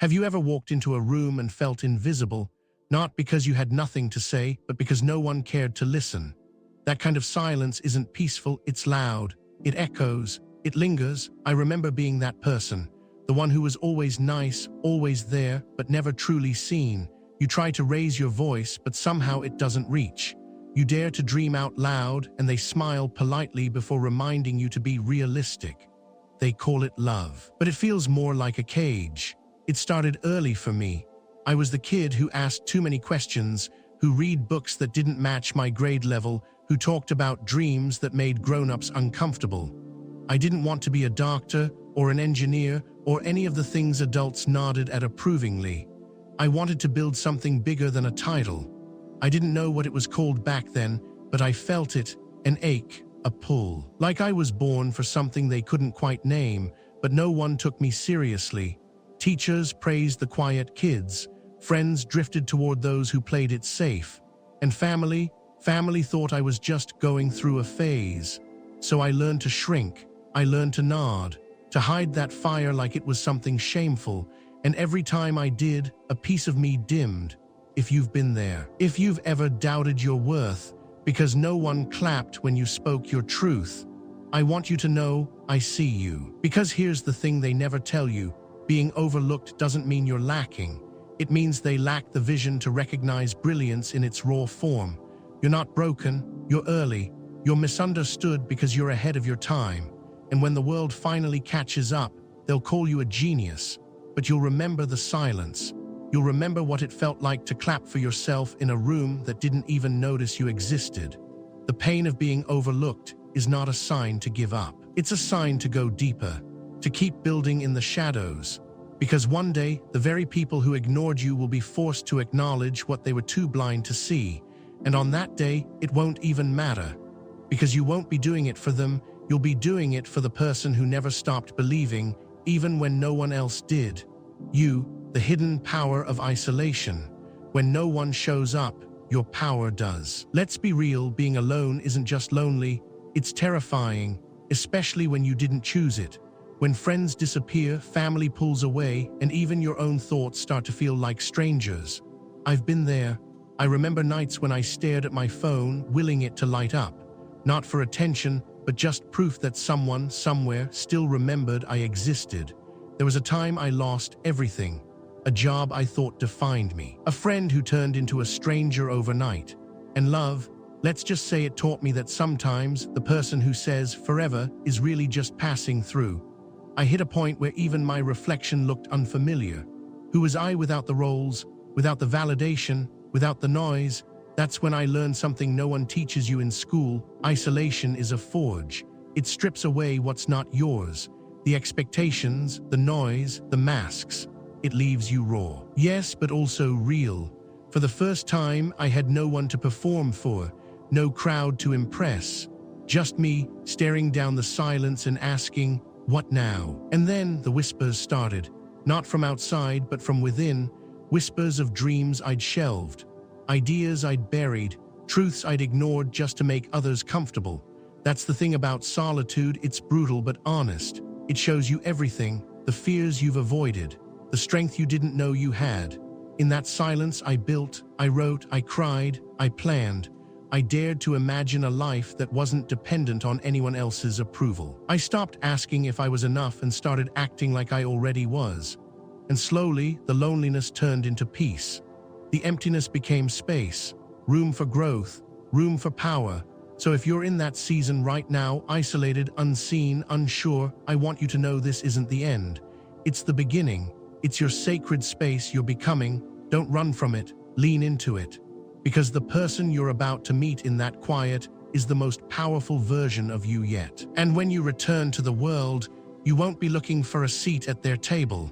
Have you ever walked into a room and felt invisible, not because you had nothing to say, but because no one cared to listen? That kind of silence isn't peaceful, it's loud, it echoes, it lingers. I remember being that person, the one who was always nice, always there, but never truly seen. You try to raise your voice, but somehow it doesn't reach. You dare to dream out loud, and they smile politely before reminding you to be realistic. They call it love, but it feels more like a cage. It started early for me. I was the kid who asked too many questions, who read books that didn't match my grade level, who talked about dreams that made grown-ups uncomfortable. I didn't want to be a doctor or an engineer or any of the things adults nodded at approvingly. I wanted to build something bigger than a title. I didn't know what it was called back then, but I felt it, an ache, a pull. Like I was born for something they couldn't quite name, but no one took me seriously. Teachers praised the quiet kids, friends drifted toward those who played it safe, and family thought I was just going through a phase. So I learned to shrink, I learned to nod, to hide that fire like it was something shameful, and every time I did, a piece of me dimmed. If you've been there, if you've ever doubted your worth, because no one clapped when you spoke your truth, I want you to know I see you. Because here's the thing they never tell you, being overlooked doesn't mean you're lacking. It means they lack the vision to recognize brilliance in its raw form. You're not broken, you're early, you're misunderstood because you're ahead of your time. And when the world finally catches up, they'll call you a genius. But you'll remember the silence. You'll remember what it felt like to clap for yourself in a room that didn't even notice you existed. The pain of being overlooked is not a sign to give up. It's a sign to go deeper, to keep building in the shadows. Because one day, the very people who ignored you will be forced to acknowledge what they were too blind to see. And on that day, it won't even matter. Because you won't be doing it for them, you'll be doing it for the person who never stopped believing, even when no one else did. You, the hidden power of isolation. When no one shows up, your power does. Let's be real, being alone isn't just lonely, it's terrifying, especially when you didn't choose it. When friends disappear, family pulls away, and even your own thoughts start to feel like strangers. I've been there. I remember nights when I stared at my phone, willing it to light up. Not for attention, but just proof that someone, somewhere, still remembered I existed. There was a time I lost everything. A job I thought defined me. A friend who turned into a stranger overnight. And love, let's just say it taught me that sometimes the person who says forever is really just passing through. I hit a point where even my reflection looked unfamiliar. Who was I without the roles, without the validation, without the noise? That's when I learned something no one teaches you in school. Isolation is a forge. It strips away what's not yours. The expectations, the noise, the masks. It leaves you raw. Yes, but also real. For the first time, I had no one to perform for, no crowd to impress. Just me, staring down the silence and asking, what now? And then the whispers started, not from outside, but from within, whispers of dreams I'd shelved, ideas I'd buried, truths I'd ignored just to make others comfortable. That's the thing about solitude, it's brutal but honest. It shows you everything, the fears you've avoided, the strength you didn't know you had. In that silence, I built, I wrote, I cried, I planned. I dared to imagine a life that wasn't dependent on anyone else's approval. I stopped asking if I was enough and started acting like I already was. And slowly, the loneliness turned into peace. The emptiness became space, room for growth, room for power. So if you're in that season right now, isolated, unseen, unsure, I want you to know this isn't the end. It's the beginning. It's your sacred space you're becoming. Don't run from it, lean into it. Because the person you're about to meet in that quiet is the most powerful version of you yet. And when you return to the world, you won't be looking for a seat at their table.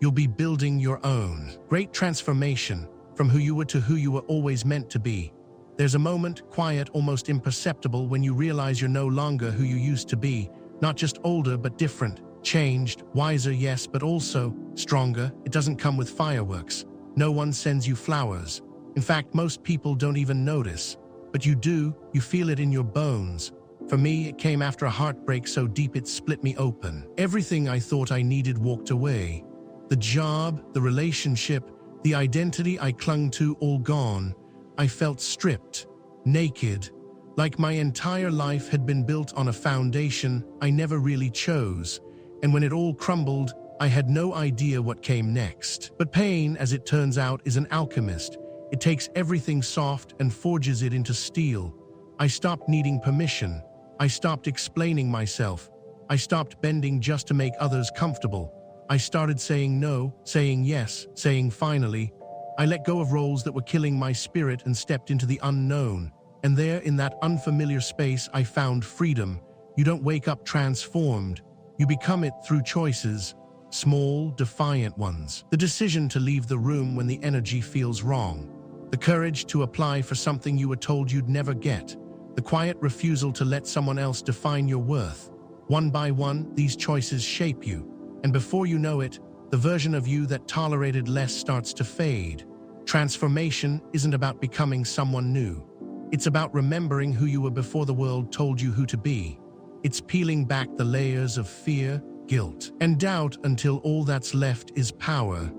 You'll be building your own. Great transformation, from who you were to who you were always meant to be. There's a moment, quiet, almost imperceptible, when you realize you're no longer who you used to be. Not just older, but different. Changed, wiser, yes, but also stronger. It doesn't come with fireworks. No one sends you flowers. In fact, most people don't even notice. But you do, you feel it in your bones. For me, it came after a heartbreak so deep it split me open. Everything I thought I needed walked away. The job, the relationship, the identity I clung to, all gone. I felt stripped, naked, like my entire life had been built on a foundation I never really chose, and when it all crumbled, I had no idea what came next. But pain, as it turns out, is an alchemist. It takes everything soft and forges it into steel. I stopped needing permission. I stopped explaining myself. I stopped bending just to make others comfortable. I started saying no, saying yes, saying finally. I let go of roles that were killing my spirit and stepped into the unknown. And there, in that unfamiliar space, I found freedom. You don't wake up transformed. You become it through choices, small, defiant ones. The decision to leave the room when the energy feels wrong. The courage to apply for something you were told you'd never get. The quiet refusal to let someone else define your worth. One by one, these choices shape you. And before you know it, the version of you that tolerated less starts to fade. Transformation isn't about becoming someone new. It's about remembering who you were before the world told you who to be. It's peeling back the layers of fear, guilt, and doubt until all that's left is power.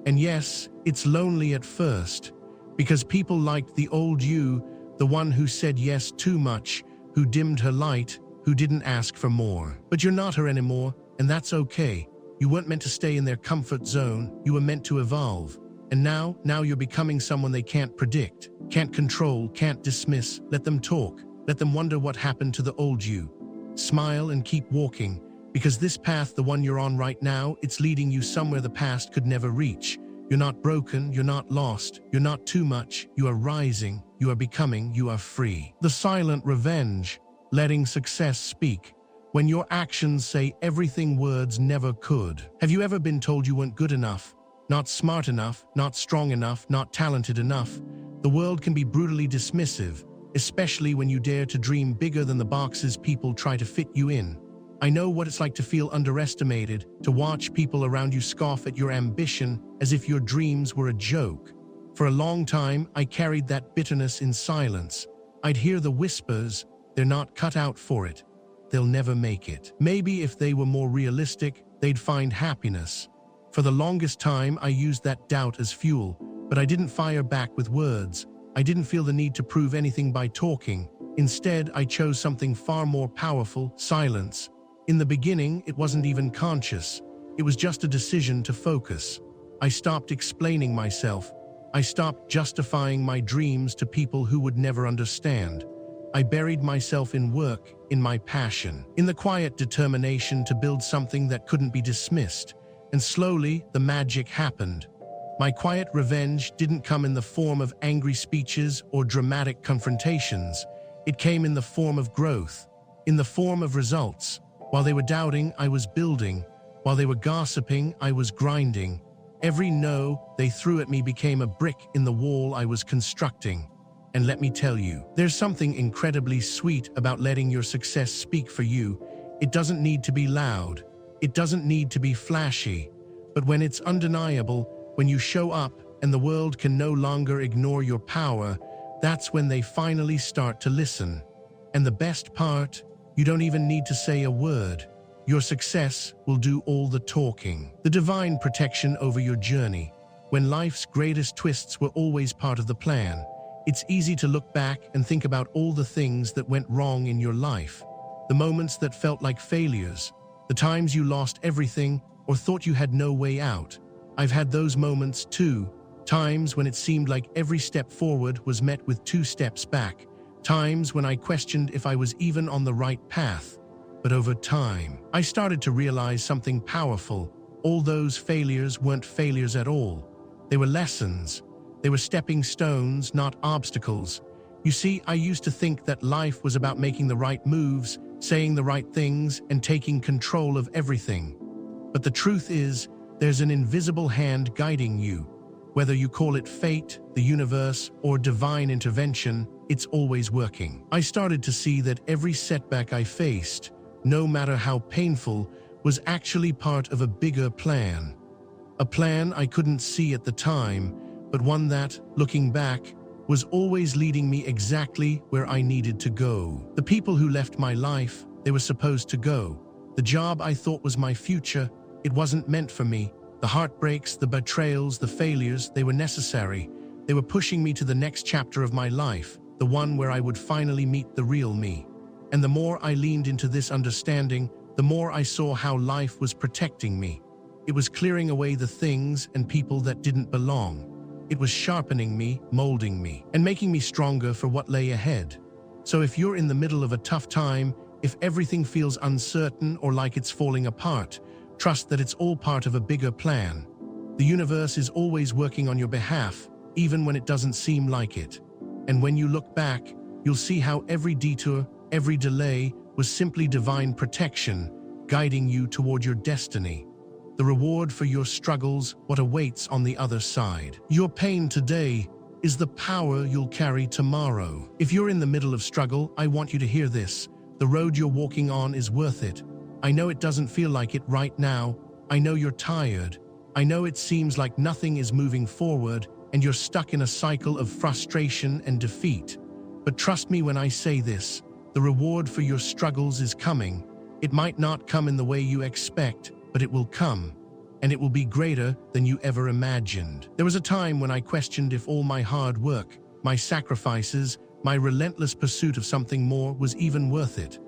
And yes, it's lonely at first, because people liked the old you, the one who said yes too much, who dimmed her light, who didn't ask for more. But you're not her anymore, and that's okay. You weren't meant to stay in their comfort zone, you were meant to evolve. And now you're becoming someone they can't predict, can't control, can't dismiss. Let them talk. Let them wonder what happened to the old you. Smile and keep walking, because this path, the one you're on right now, it's leading you somewhere the past could never reach. You're not broken, you're not lost, you're not too much, you are rising, you are becoming, you are free. The silent revenge, letting success speak, when your actions say everything words never could. Have you ever been told you weren't good enough? Not smart enough, not strong enough, not talented enough? The world can be brutally dismissive, especially when you dare to dream bigger than the boxes people try to fit you in. I know what it's like to feel underestimated, to watch people around you scoff at your ambition as if your dreams were a joke. For a long time, I carried that bitterness in silence. I'd hear the whispers, they're not cut out for it. They'll never make it. Maybe if they were more realistic, they'd find happiness. For the longest time, I used that doubt as fuel, but I didn't fire back with words. I didn't feel the need to prove anything by talking. Instead, I chose something far more powerful: silence. In the beginning, it wasn't even conscious. It was just a decision to focus. I stopped explaining myself. I stopped justifying my dreams to people who would never understand. I buried myself in work, in my passion, in the quiet determination to build something that couldn't be dismissed. And slowly, the magic happened. My quiet revenge didn't come in the form of angry speeches or dramatic confrontations. It came in the form of growth, in the form of results. While they were doubting, I was building. While they were gossiping, I was grinding. Every no they threw at me became a brick in the wall I was constructing. And let me tell you, there's something incredibly sweet about letting your success speak for you. It doesn't need to be loud. It doesn't need to be flashy. But when it's undeniable, when you show up and the world can no longer ignore your power, that's when they finally start to listen. And the best part, you don't even need to say a word. Your success will do all the talking. The divine protection over your journey. When life's greatest twists were always part of the plan, it's easy to look back and think about all the things that went wrong in your life. The moments that felt like failures. The times you lost everything or thought you had no way out. I've had those moments too. Times when it seemed like every step forward was met with 2 steps back. Times when I questioned if I was even on the right path. But over time, I started to realize something powerful. All those failures weren't failures at all. They were lessons. They were stepping stones, not obstacles. You see, I used to think that life was about making the right moves, saying the right things, and taking control of everything. But the truth is, there's an invisible hand guiding you. Whether you call it fate, the universe, or divine intervention, it's always working. I started to see that every setback I faced, no matter how painful, was actually part of a bigger plan. A plan I couldn't see at the time, but one that, looking back, was always leading me exactly where I needed to go. The people who left my life, they were supposed to go. The job I thought was my future, it wasn't meant for me. The heartbreaks, the betrayals, the failures, they were necessary. They were pushing me to the next chapter of my life, the one where I would finally meet the real me. And the more I leaned into this understanding, the more I saw how life was protecting me. It was clearing away the things and people that didn't belong. It was sharpening me, molding me, and making me stronger for what lay ahead. So if you're in the middle of a tough time, if everything feels uncertain or like it's falling apart, trust that it's all part of a bigger plan. The universe is always working on your behalf, even when it doesn't seem like it. And when you look back, you'll see how every detour, every delay was simply divine protection, guiding you toward your destiny. The reward for your struggles, what awaits on the other side. Your pain today is the power you'll carry tomorrow. If you're in the middle of struggle, I want you to hear this. The road you're walking on is worth it. I know it doesn't feel like it right now. I know you're tired. I know it seems like nothing is moving forward and you're stuck in a cycle of frustration and defeat. But trust me when I say this, the reward for your struggles is coming. It might not come in the way you expect, but it will come. And it will be greater than you ever imagined. There was a time when I questioned if all my hard work, my sacrifices, my relentless pursuit of something more was even worth it.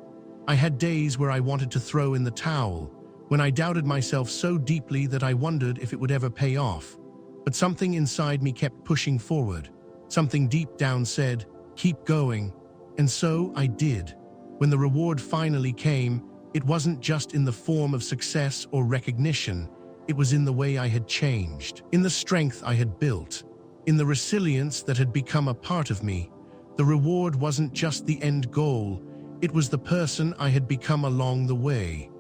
I had days where I wanted to throw in the towel, when I doubted myself so deeply that I wondered if it would ever pay off. But something inside me kept pushing forward. Something deep down said, keep going. And so I did. When the reward finally came, it wasn't just in the form of success or recognition. It was in the way I had changed, in the strength I had built, in the resilience that had become a part of me. The reward wasn't just the end goal, it was the person I had become along the way.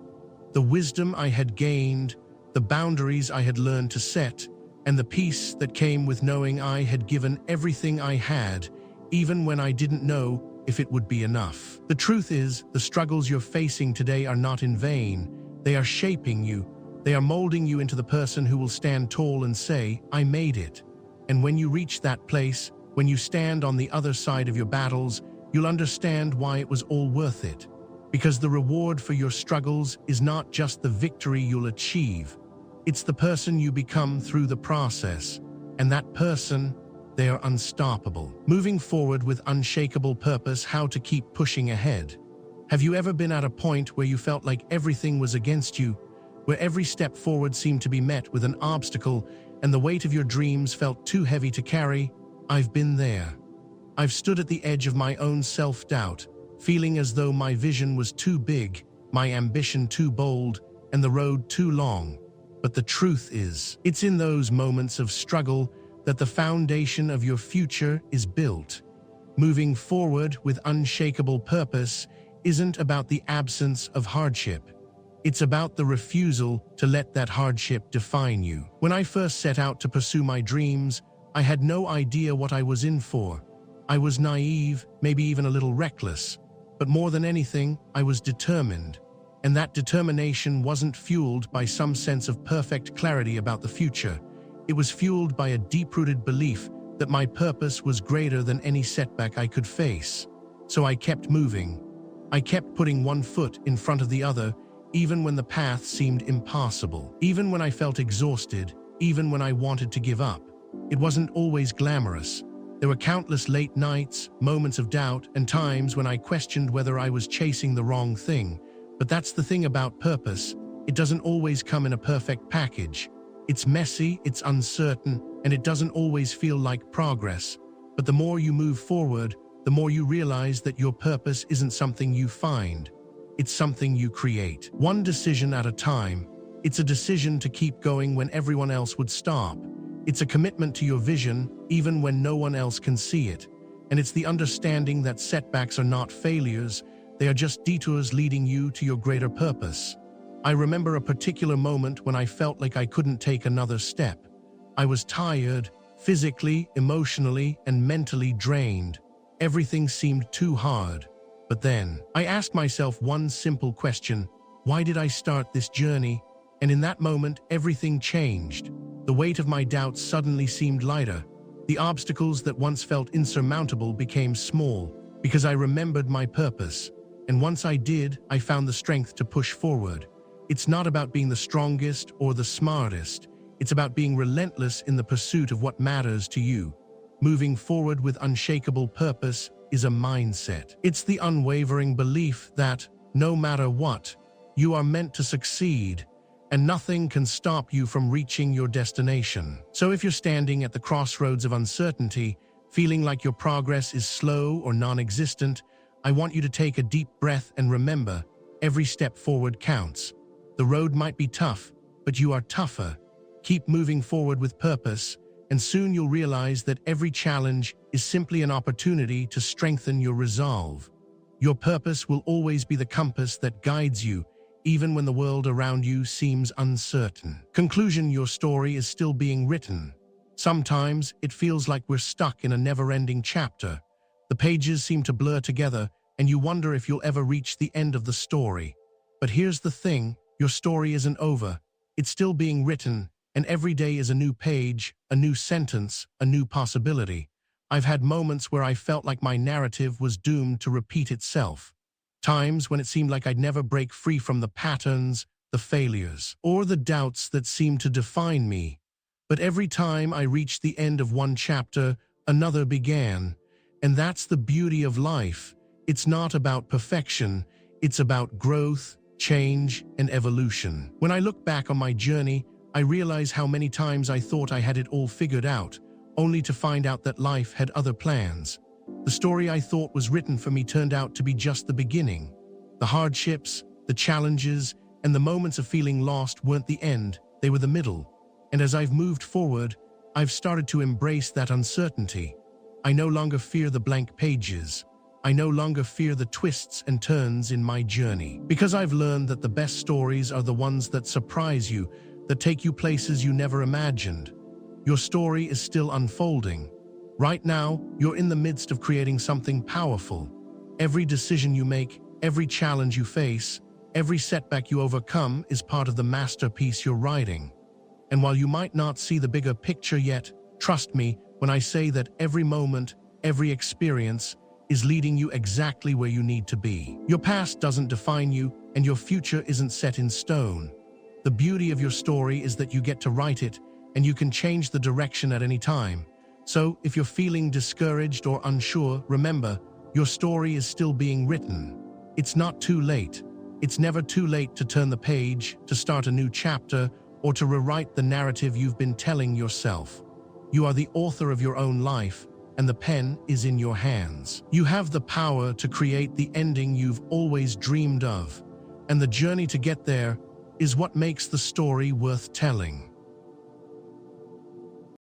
The wisdom I had gained, the boundaries I had learned to set, and the peace that came with knowing I had given everything I had, even when I didn't know if it would be enough. The truth is, the struggles you're facing today are not in vain. They are shaping you. They are molding you into the person who will stand tall and say, I made it. And when you reach that place, when you stand on the other side of your battles, you'll understand why it was all worth it. Because the reward for your struggles is not just the victory you'll achieve. It's the person you become through the process. And that person, they are unstoppable. Moving forward with unshakable purpose, how to keep pushing ahead. Have you ever been at a point where you felt like everything was against you, where every step forward seemed to be met with an obstacle and the weight of your dreams felt too heavy to carry? I've been there. I've stood at the edge of my own self-doubt, feeling as though my vision was too big, my ambition too bold, and the road too long. But the truth is, it's in those moments of struggle that the foundation of your future is built. Moving forward with unshakable purpose isn't about the absence of hardship. It's about the refusal to let that hardship define you. When I first set out to pursue my dreams, I had no idea what I was in for. I was naive, maybe even a little reckless. But more than anything, I was determined. And that determination wasn't fueled by some sense of perfect clarity about the future. It was fueled by a deep-rooted belief that my purpose was greater than any setback I could face. So I kept moving. I kept putting one foot in front of the other, even when the path seemed impossible. Even when I felt exhausted, even when I wanted to give up. It wasn't always glamorous. There were countless late nights, moments of doubt, and times when I questioned whether I was chasing the wrong thing. But that's the thing about purpose. It doesn't always come in a perfect package. It's messy, it's uncertain, and it doesn't always feel like progress. But the more you move forward, the more you realize that your purpose isn't something you find. It's something you create. One decision at a time. It's a decision to keep going when everyone else would stop. It's a commitment to your vision, even when no one else can see it. And it's the understanding that setbacks are not failures, they are just detours leading you to your greater purpose. I remember a particular moment when I felt like I couldn't take another step. I was tired, physically, emotionally, and mentally drained. Everything seemed too hard. But then, I asked myself one simple question: why did I start this journey? And in that moment, everything changed. The weight of my doubts suddenly seemed lighter. The obstacles that once felt insurmountable became small, because I remembered my purpose. And once I did, I found the strength to push forward. It's not about being the strongest or the smartest. It's about being relentless in the pursuit of what matters to you. Moving forward with unshakable purpose is a mindset. It's the unwavering belief that, no matter what, you are meant to succeed, and nothing can stop you from reaching your destination. So if you're standing at the crossroads of uncertainty, feeling like your progress is slow or non-existent, I want you to take a deep breath and remember, every step forward counts. The road might be tough, but you are tougher. Keep moving forward with purpose, and soon you'll realize that every challenge is simply an opportunity to strengthen your resolve. Your purpose will always be the compass that guides you, even when the world around you seems uncertain. Conclusion: your story is still being written. Sometimes it feels like we're stuck in a never-ending chapter. The pages seem to blur together, and you wonder if you'll ever reach the end of the story. But here's the thing, your story isn't over. It's still being written, and every day is a new page, a new sentence, a new possibility. I've had moments where I felt like my narrative was doomed to repeat itself. Times when it seemed like I'd never break free from the patterns, the failures, or the doubts that seemed to define me. But every time I reached the end of one chapter, another began. And that's the beauty of life. It's not about perfection, it's about growth, change, and evolution. When I look back on my journey, I realize how many times I thought I had it all figured out, only to find out that life had other plans. The story I thought was written for me turned out to be just the beginning. The hardships, the challenges, and the moments of feeling lost weren't the end, they were the middle. And as I've moved forward, I've started to embrace that uncertainty. I no longer fear the blank pages. I no longer fear the twists and turns in my journey. Because I've learned that the best stories are the ones that surprise you, that take you places you never imagined. Your story is still unfolding. Right now, you're in the midst of creating something powerful. Every decision you make, every challenge you face, every setback you overcome is part of the masterpiece you're writing. And while you might not see the bigger picture yet, trust me when I say that every moment, every experience is leading you exactly where you need to be. Your past doesn't define you, and your future isn't set in stone. The beauty of your story is that you get to write it, and you can change the direction at any time. So, if you're feeling discouraged or unsure, remember, your story is still being written. It's not too late. It's never too late to turn the page, to start a new chapter, or to rewrite the narrative you've been telling yourself. You are the author of your own life, and the pen is in your hands. You have the power to create the ending you've always dreamed of, and the journey to get there is what makes the story worth telling.